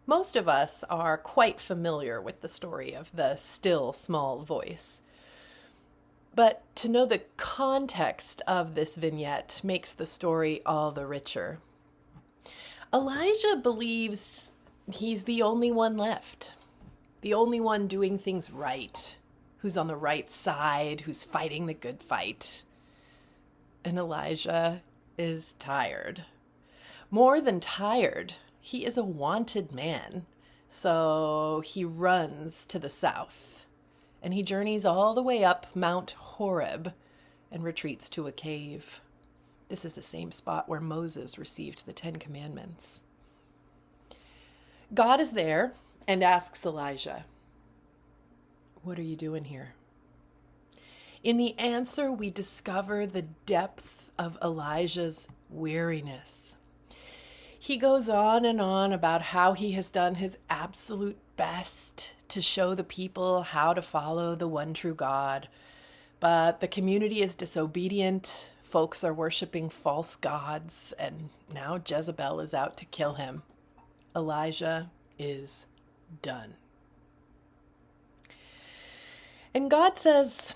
Most of us are quite familiar with the story of the still small voice. But to know the context of this vignette makes the story all the richer. Elijah believes he's the only one left, the only one doing things right, who's on the right side, who's fighting the good fight. And Elijah is tired. More than tired, he is a wanted man. So he runs to the south, and he journeys all the way up Mount Horeb and retreats to a cave. This is the same spot where Moses received the Ten Commandments. God is there and asks Elijah, "What are you doing here?" In the answer, we discover the depth of Elijah's weariness. He goes on and on about how he has done his absolute best to show the people how to follow the one true God, but the community is disobedient, folks are worshiping false gods, and now Jezebel is out to kill him. Elijah is done. And God says,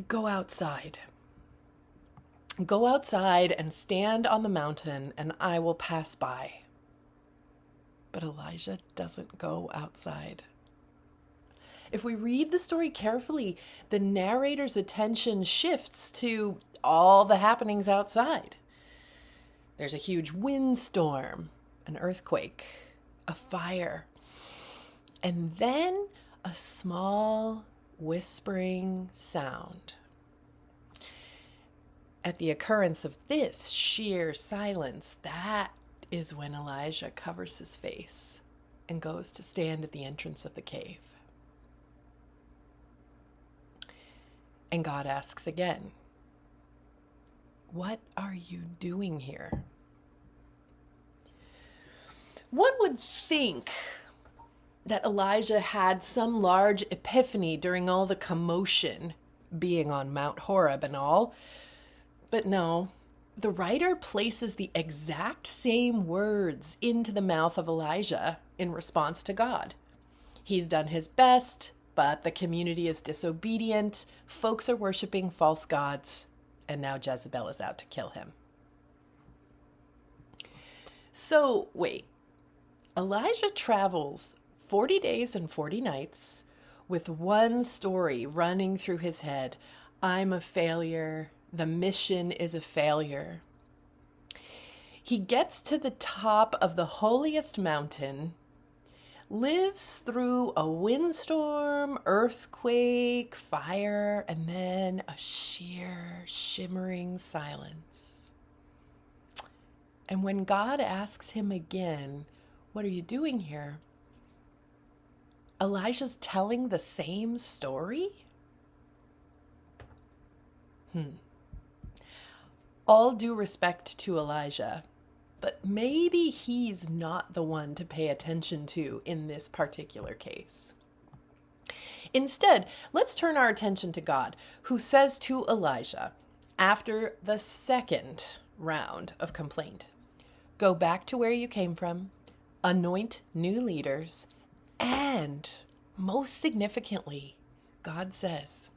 "Go outside. Go outside and stand on the mountain, and I will pass by." But Elijah doesn't go outside. If we read the story carefully, the narrator's attention shifts to all the happenings outside. There's a huge windstorm, an earthquake, a fire, and then a small whispering sound. At the occurrence of this sheer silence, that is when Elijah covers his face and goes to stand at the entrance of the cave. And God asks again, "What are you doing here?" One would think that Elijah had some large epiphany during all the commotion, being on Mount Horeb and all. But no, the writer places the exact same words into the mouth of Elijah in response to God. He's done his best, but the community is disobedient, folks are worshiping false gods, and now Jezebel is out to kill him. So, wait. Elijah travels 40 days and 40 nights with one story running through his head. I'm a failure. The mission is a failure. He gets to the top of the holiest mountain, lives through a windstorm, earthquake, fire, and then a sheer, shimmering silence. And when God asks him again, "What are you doing here?" Elijah's telling the same story? All due respect to Elijah, but maybe he's not the one to pay attention to in this particular case. Instead, let's turn our attention to God, who says to Elijah, after the second round of complaint, "Go back to where you came from, anoint new leaders, and most significantly, God says,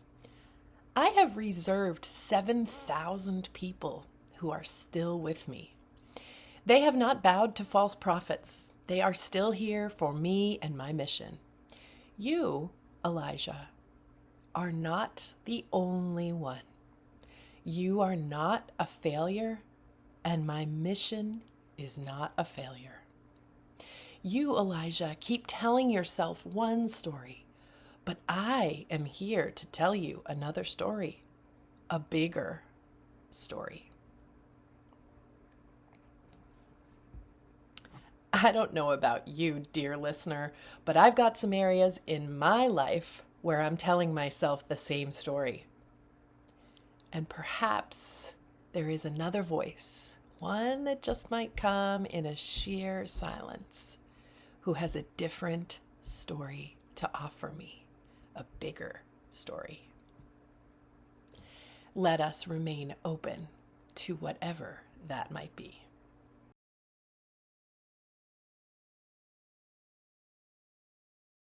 I have reserved 7,000 people who are still with me. They have not bowed to false prophets. They are still here for me and my mission. You, Elijah, are not the only one. You are not a failure, and my mission is not a failure. You, Elijah, keep telling yourself one story, but I am here to tell you another story, a bigger story." I don't know about you, dear listener, but I've got some areas in my life where I'm telling myself the same story. And perhaps there is another voice, one that just might come in a sheer silence, who has a different story to offer me, a bigger story. Let us remain open to whatever that might be.